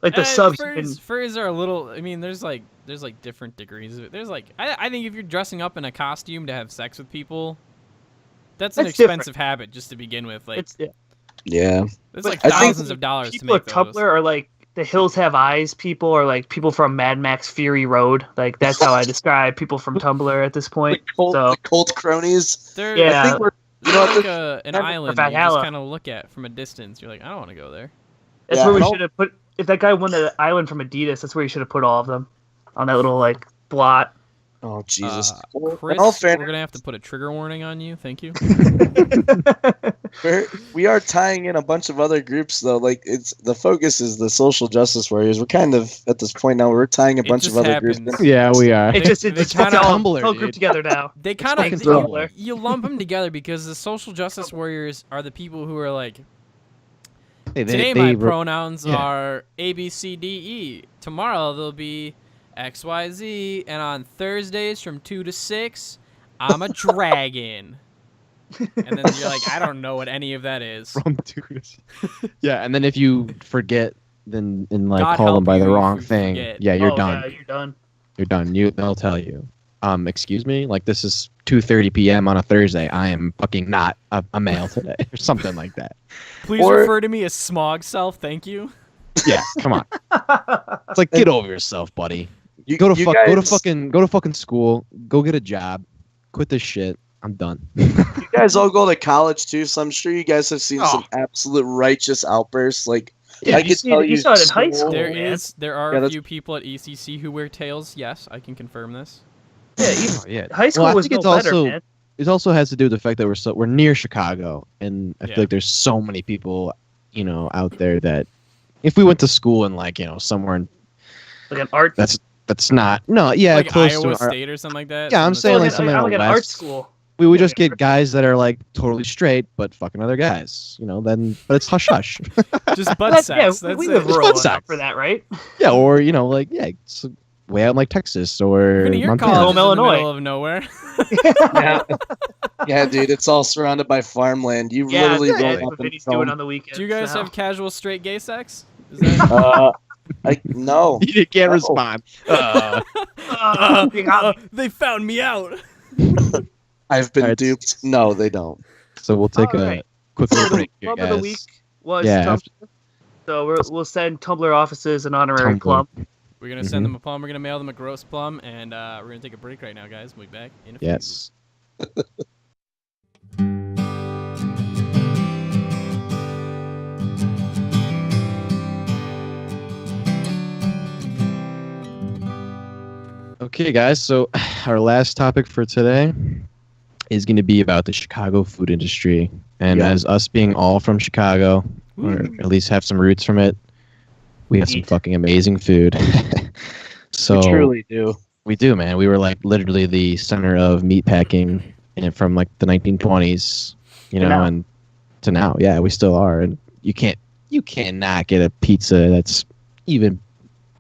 like the subs. Furs are a little. I mean, there's like different degrees of it. There's like I think if you're dressing up in a costume to have sex with people, that's an That's different. expensive habit just to begin with. Like It's Yeah. it's but like I think thousands of dollars to people make at those. Tumblr are like the Hills Have Eyes people, or like people from Mad Max Fury Road. Like that's how I describe people from Tumblr at this point. The cult cronies. They're, Yeah. I think we're. You they're know what? like an Never island that you just Valhalla. kind of look at from a distance. You're like, I don't want to go there. That's Yeah, where we and I'll- should have put. If that guy won the island from Adidas, that's where you should have put all of them on that little like blot. Oh Jesus! Chris, In all we're fairness, gonna have to put a trigger warning on you. Thank you. we are tying in a bunch of other groups though. Like it's the focus is the social justice warriors. We're kind of at this point now. We're tying a It bunch of just other happens. groups. in. Yeah, we are. It just they it's kinda all Tumblr, all dude. grouped together now. They kind fucking of Tumblr. you lump them together because the social justice warriors are the people who are like, Hey, today my they pronouns yeah. are A, B, C, D, E. Tomorrow they'll be X, Y, Z, and on Thursdays from 2 to 6, I'm a dragon. And then you're like, I don't know what any of that is. from dudes. Yeah, and then if you forget, then and like God call them help by you the if wrong you thing, forget. yeah, you're Oh, done. Yeah, you're done. You're done. They'll tell you. Excuse me, like this is 2:30 p.m. on a Thursday. I am fucking not a male today, or something like that. Please Or- refer to me as smog self, thank you. Yeah, come on. It's like get over yourself, buddy. You Go to guys, fucking school. Go get a job. Quit this shit. I'm done. You guys all go to college too, so I'm sure you guys have seen some absolute righteous outbursts. Like Yeah, I you could see tell it- you saw it in high so- school. There are Yeah, a that's- few people at ECC who wear tails. Yes, I can confirm this. Yeah, Oh, yeah. high school Well, I was think no it's better, also- man. It also has to do with the fact that we're near Chicago, and I Yeah. feel like there's so many people, out there that if we went to school in like somewhere in, Like an art. that's not Like close Iowa to our, State or something like that. Yeah, I'm Something saying that's- like something I'm out like an art west. school. We would just get guys that are like totally straight, but fucking other guys. But it's hush hush. Just butt sex. Yeah, That's we it. live rural Just enough sex. for that, right? Yeah, or it's way out in like Texas or Vinny, your Montana. college is in the Illinois. middle of nowhere. Yeah. Yeah, dude, it's all surrounded by farmland. You Yeah, literally that's roll up what and Vinny's doing film. on the weekends. Do you guys now. have casual straight gay sex? Is that... No. You can't No. respond. You got me. they found me out. I've been Alright. duped. No, they don't. So we'll take All a right. quick So little the break here, plum guys. of the week was Yeah, Tumblr. So we'll send Tumblr offices an honorary Tumblr. plum. We're gonna send them a plum. We're gonna mail them a gross plum, and we're gonna take a break right now, guys. We'll be back in a few. Yes. Okay, guys. So our last topic for today is going to be about the Chicago food industry, and Yeah. as us being all from Chicago, or at least have some roots from it, we have some Eat. fucking amazing food. So We truly do. we do, man. We were like literally the center of meat packing, and from like the 1920s, now. and to now. Yeah, we still are. And you cannot get a pizza that's even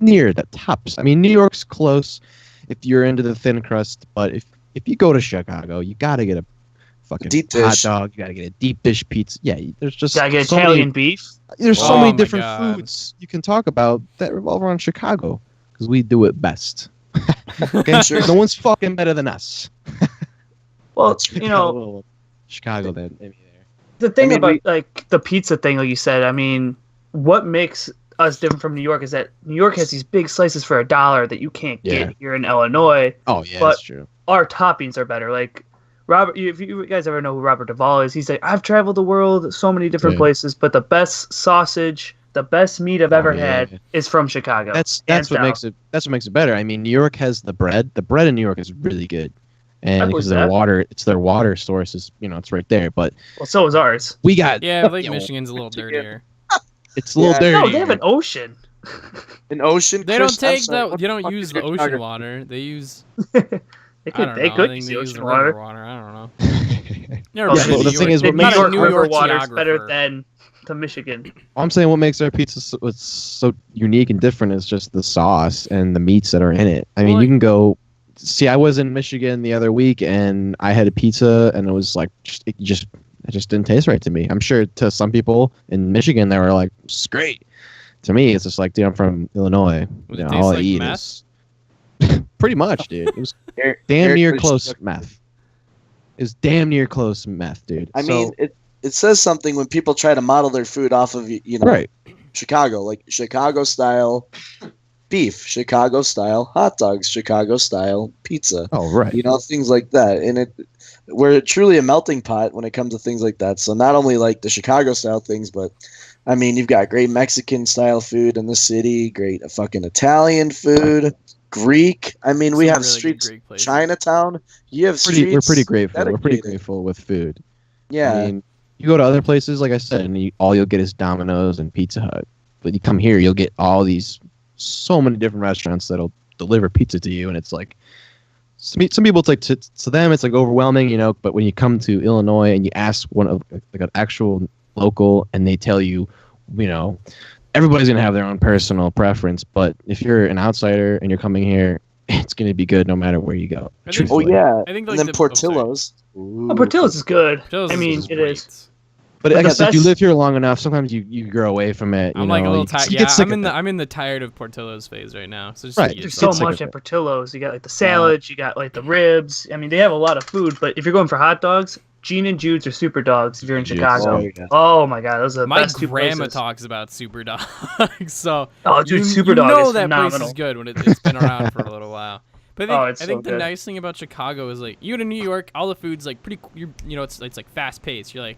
near the tops. I mean, New York's close if you're into the thin crust, but if you go to Chicago, you gotta get a fucking Deep hot dish. dog. You gotta get a deep dish pizza. Yeah, there's just Gotta get so Italian many, beef. there's so Oh many my different God. foods you can talk about that revolve around Chicago because we do it best. Okay, Sure. no one's fucking better than us. Well, That's you Got a know, little Chicago then. Maybe there. the thing I mean, about like the pizza thing, like you said, I mean, what makes us different from New York is that New York has these big slices for $1 that you can't Yeah. get here in Illinois. Oh yeah, But- that's true. Our toppings are better. Like Robert, if you guys ever know who Robert Duvall is, he's like, I've traveled the world, so many different Yeah. places, but the best sausage, the best meat I've ever yeah. had is from Chicago. That's Hands what down. makes it. That's what makes it better. I mean, New York has the bread. The bread in New York is really good, I and believe because their that. water, it's their water source is it's right there. But Well, so is ours. we got Yeah, Lake you know, Michigan's a little dirtier. It's a little Yeah. dirty. No, they have an ocean. An ocean. They Chris, don't I'm take sorry, that. what You the don't fuck use is the your ocean target? water. They use. They I could, don't they know. I could think use they the use ocean the river water. water. I don't know. Oh, Never Yeah, been to well, the New thing York. is, The what New makes York New River York water's better geographer. than the Michigan. I'm saying what makes our pizza what's so unique and different is just the sauce and the meats that are in it. I mean, Well, you can go. See, I was in Michigan the other week and I had a pizza and it was like it just didn't taste right to me. I'm sure to some people in Michigan they were like, "It's great." To me, it's just like, dude, I'm from Illinois. Would You it know, taste all I like eat meth? is pretty much, dude. It was Eric- damn Eric, near there's- close meth. It's damn near close meth, dude. I So- mean, it says something when people try to model their food off of right. Chicago, like Chicago style beef, Chicago style hot dogs, Chicago style pizza. Oh, right. Things like that. And we're truly a melting pot when it comes to things like that. So not only like the Chicago style things, but I mean, you've got great Mexican style food in the city, great fucking Italian food, Greek. I mean, we Some have really good streets, Greek places. Chinatown. You have We're streets. pretty grateful. We're pretty dedicated. grateful with food. Yeah. I mean, you go to other places, like I said, and all you'll get is Domino's and Pizza Hut. But you come here, you'll get all these, so many different restaurants that'll deliver pizza to you, and it's like, some people, it's like to them, it's like overwhelming, But when you come to Illinois and you ask one of like an actual local, and they tell you, everybody's gonna have their own personal preference. But if you're an outsider and you're coming here, it's gonna be good no matter where you go. I think- Oh truthfully. yeah. I think And like then the, oh, sorry. Portillo's. Oh, Portillo's is good. Portillo's I mean, it great. is. But But like the I said, you best- live here long enough. Sometimes you grow away from it. I'm like a little you tired. get Yeah, sick I'm of in it. I'm in the tired of Portillo's phase right now. So just Right. eat There's it. so Get sick much of at it. Portillo's. You got like the salads, you got like the ribs. I mean, they have a lot of food. But if you're going for hot dogs, Gene and Jude's are super dogs. If you're in Jude's. Chicago, Oh, yeah. oh my god, those are the My best two grandma places. talks about Super Dogs, so Oh, dude, you, Super you Dog know is that place phenomenal. is good when it's been around for a little while. But Oh, I it's think so the good. nice thing about Chicago is like you in New York, all the food's like pretty. It's like fast paced. You're like,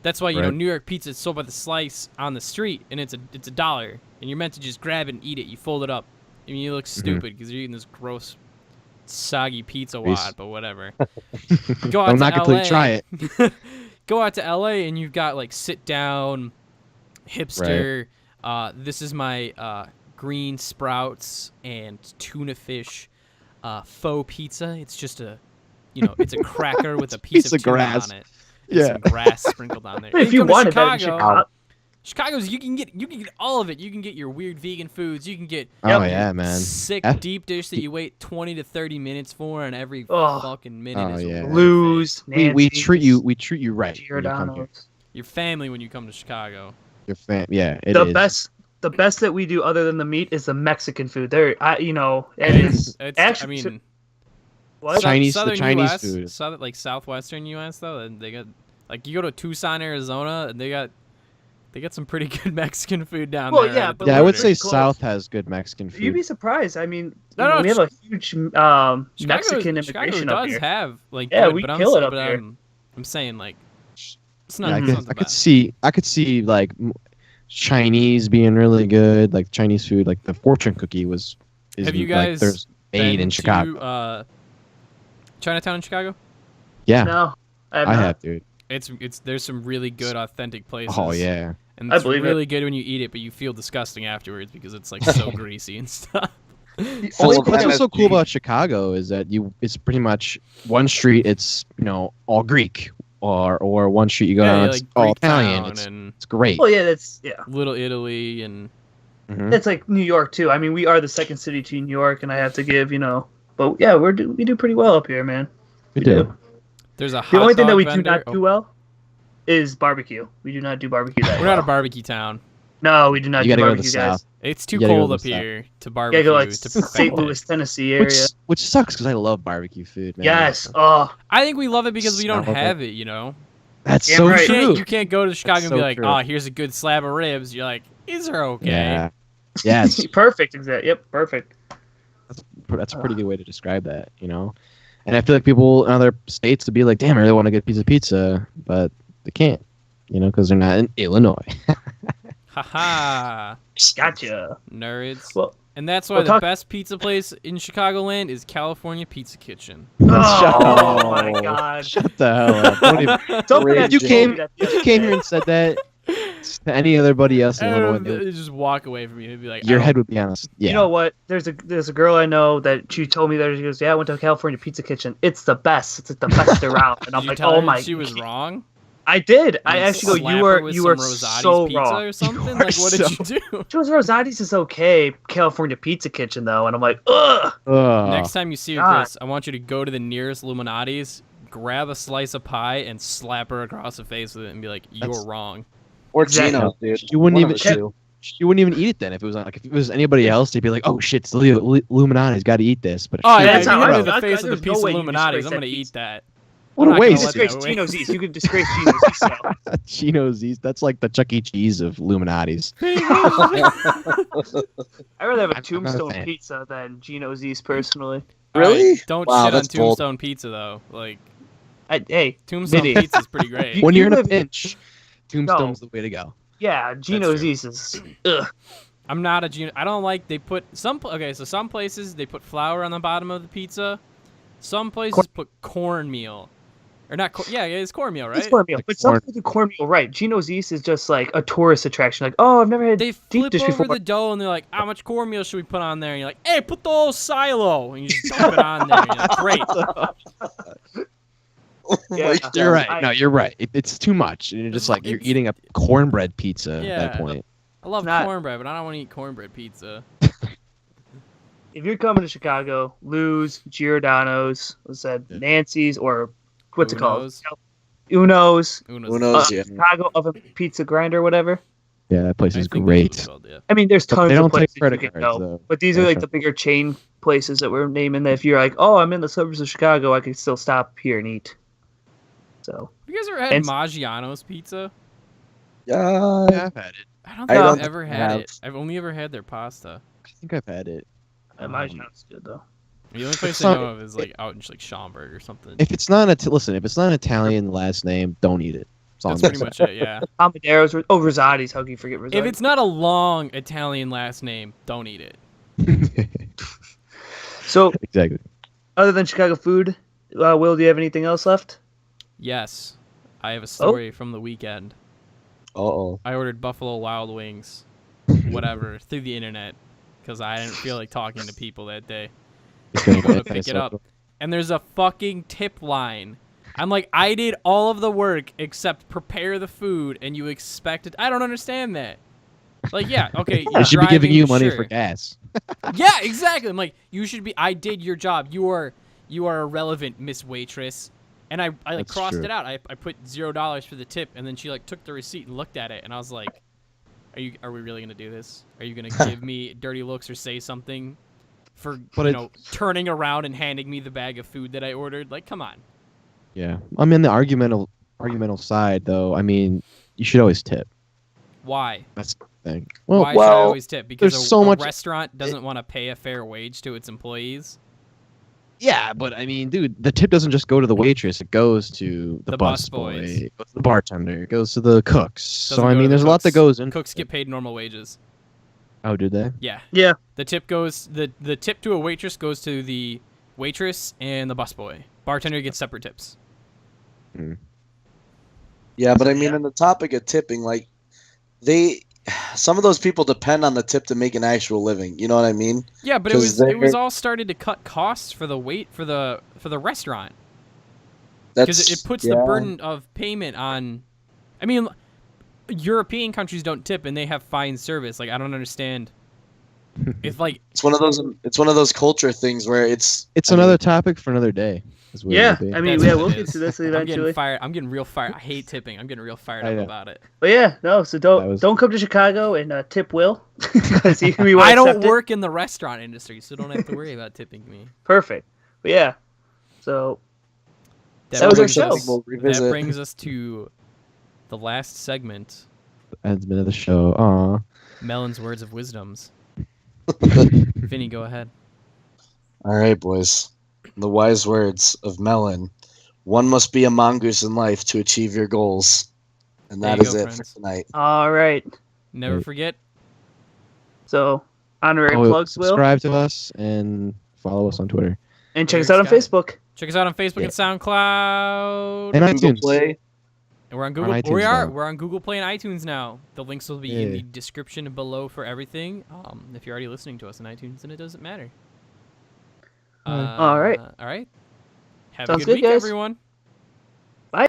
that's why Right. New York pizza is sold by the slice on the street, and it's $1, and you're meant to just grab it and eat it. You fold it up. I mean, you look stupid because you're eating this gross, soggy pizza Grease. wad, but whatever. Go out Don't to knock it till you LA. try it. Go out to LA and you've got like sit down, hipster. This is my green sprouts and tuna fish faux pizza. It's just a it's a cracker with a piece of tuna grass. on it. And Yeah. some grass sprinkled on there. If you come to wanted that in Chicago's you can get all of it. You can get your weird vegan foods. You can get Oh yeah, man. sick F- deep dish that you wait 20 to 30 minutes for, and every Oh. fucking minute Oh, is yeah. worth it. Lose. we treat you right. when you come here. Giordano's. Your family when you come to Chicago. Your yeah, it The is. best that we do other than the meat is the Mexican food. There, and it's actually what? Chinese- the Southern Chinese US, food. southwestern U.S. though, and they got like you go to Tucson, Arizona, and they got some pretty good Mexican food down Well, there. yeah, right at the but Yeah, I would border. say close. South has good Mexican food. You'd be surprised. I mean, No, we have a huge Chicago- Mexican immigration Chicago up does here. have like Yeah, good, we but kill it I'm, up but here. I'm saying like it's Yeah, not. Mhm. it's not the I could best. see like Chinese being really good, like Chinese food, like the fortune cookie is Have you like, guys there's made been in Chicago. To, Chinatown in Chicago? Yeah, No, I I not. have, dude. It's there's some really good authentic places. Oh yeah. And I it's believe it. really good when you eat it, but you feel disgusting afterwards because it's like so greasy and stuff. Full of What's so MSG. cool about Chicago is that it's pretty much one street. It's all Greek, or one street you go down, it's all Greek Italian. Town and It's great. Well, yeah, that's Little Italy and Mhm. It's like New York too. I mean, we are the second city to New York, and I have to give but yeah, we do pretty well up here, man. We do. there's a hot The only thing that dog we do vendor. not do well is barbecue. We do not do barbecue that We're well. not a barbecue town. No, we do not You do gotta go to barbecue, the guys. south. It's too You gotta go cold to up the south. here to You barbecue. gotta go like to St. perfect Louis, it. Tennessee area. Which sucks because I love barbecue food, man. Yes. Oh, I think we love it because we don't Smell of have it. You know, That's Yeah, so right. true. you can't go to Chicago and so be like, true. oh, here's a good slab of ribs. You're like, these are okay. Yeah. Yes. perfect. Exactly. Yep. Perfect. That's a pretty good way to describe that, And I feel like people in other states would be like, damn, I really want a good piece of pizza, but they can't, because they're not in Illinois. Haha, Gotcha. nerds. Well, And that's why we'll the talk- best pizza place in Chicagoland is California Pizza Kitchen. Oh my God. Shut the hell up. Don't even- Somebody If had you told came- me that the if other you came day. here and said that to anybody else in Illinois, And they just walk away from you. They'd be like, your I head would be on us. Yeah. You know what? There's a girl I know that she told me that she goes, yeah, I went to California Pizza Kitchen. It's the best. It's like the best around. And I'm Did you like, tell oh her my. she was wrong. I did. I And actually go. slap You her were with you some were Rosati's so pizza wrong. or something. are Like, what did you do? She was Rosati's is okay. California Pizza Kitchen though, and I'm like, ugh. Ugh. Next time you see her, God. Chris, I want you to go to the nearest Illuminati's, grab a slice of pie, and slap her across the face with it, and be like, "You're That's- wrong." Or Exactly. Gino, dude. You wouldn't One even- of the two. She wouldn't even eat it then if it was if it was anybody else. They'd be like, "Oh shit, it's the Illuminati's got to eat this." But if Oh she yeah, that's if how you I give me feel. the face of There's the no piece of way you Illuminati's, disgrace I'm that gonna eat pizza. that. what I'm a not gonna You waste. let disgrace that away. Gino's East. You could disgrace Gino's East. Though. Chino's. That's like the Chuck E. Cheese of Illuminati's. I'd rather have I'm a not a Tombstone fan. pizza than Gino's East All personally. right, Really? don't Wow, shit on that's bold. Tombstone Pizza though. Like Hey, Tombstone Vinny. Pizza's pretty great. You- When you're in a live- pinch, Tombstone's the way to go. yeah, Gino's true. East is. Ugh. I'm not a Gino. I don't like they put some. Okay, so some places they put flour on the bottom of the pizza. Some places put cornmeal, or not. Yeah, it's cornmeal, right? It's cornmeal, Like but some corn- people do cornmeal right. Gino's East is just like a tourist attraction. Like, oh, I've never had They deep flip dish over before. the dough and they're like, "How much cornmeal should we put on there?" And you're like, "Hey, put the whole silo," and you just dump it on there. And you're like, great. Oh my Yeah. God. You're right. I- No, you're right. It's too much. And you're just like you're It's- eating a cornbread pizza at Yeah. that point. I love Not- cornbread, but I don't want to eat cornbread pizza. If you're coming to Chicago, Lou's, Giordano's, what's that, Nancy's, or what's it called? Uno's. Uno's, yeah. Chicago Oven Pizza Grinder, whatever. Yeah, that place I is think that's what great. it's called, yeah. I mean, there's But tons they of don't take places credit you can cards, go, though. but these are That's like the bigger chain places that we're naming. That if you're like, oh, I'm in the suburbs of Chicago, I can still stop here and eat. So Have you guys ever had And- Maggiano's pizza? Yeah. Yeah, I've had it. I don't I think I've don't ever think I had have. it. I've only ever had their pasta. I think I've had it. my sounds good though. The only place It's I not- know of is like out in like Schaumburg or something. If it's not listen, if it's not an Italian last name, don't eat it. That's all That's I'm pretty much it, yeah. Amadero's. Rosati's. How can you forget Rosati's? If it's not a long Italian last name, don't eat it. saying. So, Exactly. other than Chicago food, Will, do you have anything else left? Yes, I have a story from the weekend. Uh-oh. I ordered Buffalo Wild Wings, whatever, through the internet, because I didn't feel like talking to people that day. It's gonna Go to get pick nice it up. and there's a fucking tip line. I'm like, I did all of the work except prepare the food, and you expect it. I don't understand that. Like, yeah, okay, you're They should be giving driving, you money sure. for gas. Yeah, exactly. I'm like, you should be. I did your job. You are irrelevant, Miss Waitress. And I like That's crossed true. it out. I put $0 for the tip, and then she like took the receipt and looked at it, and I was like, Are we really gonna do this? Are you gonna give me dirty looks or say something for turning around and handing me the bag of food that I ordered? Like, come on. Yeah. I'm in the argumental side, though. I mean, you should always tip. Why? That's the thing. Well, Why should I always tip? Because there's so a much- restaurant doesn't want to pay a fair wage to its employees. yeah, but I mean, dude, the tip doesn't just go to the waitress. It goes to the bus busboy, boys. it goes to the bartender, it goes to the cooks. Doesn't So go I to mean, the there's a lot that cooks. goes in. Cooks get paid normal wages. Oh, did they? Yeah. Yeah. The tip goes the tip to a waitress goes to the waitress and the busboy. Bartender gets separate tips. Yeah, but I mean, on the topic of tipping, like some of those people depend on the tip to make an actual living. You know what I mean? Yeah, but 'Cause it was they're- all started to cut costs for the restaurant because it puts the burden of payment on. I mean, European countries don't tip and they have fine service. Like, I don't understand. It's like It's one of those culture things where It's another topic for another day. is what it Yeah, would be. I mean, That's yeah, what we'll it get is. to this I'm eventually. getting fired. I'm getting real fired. I hate tipping. I'm getting real fired I up know. about it. But yeah, no, so don't come to Chicago and tip Will because we won't I don't accept it. work in the restaurant industry, so don't have to worry about tipping me. Perfect. But yeah, so That was our brings show. us- We'll revisit. That brings us to the last segment, Admin of the show. Aw. Melon's Words of Wisdoms. Vinny, go ahead. All right, boys. The wise words of Melon. One must be a mongoose in life to achieve your goals. And There that you is go, it friends. for tonight. all right. Never Right. forget. So honorary Oh, plugs, Will, subscribe to us and follow us on Twitter and check us out on Eric's got Facebook. Check us out on Facebook Yeah. and SoundCloud. and Google iTunes. Play. And we're on Google. iTunes we are. now. We're on Google Play and iTunes now. The links will be in Yeah. the description below for everything. If you're already listening to us on iTunes, then it doesn't matter. All right. All right. Have Sounds a good good, week, guys. everyone. Bye.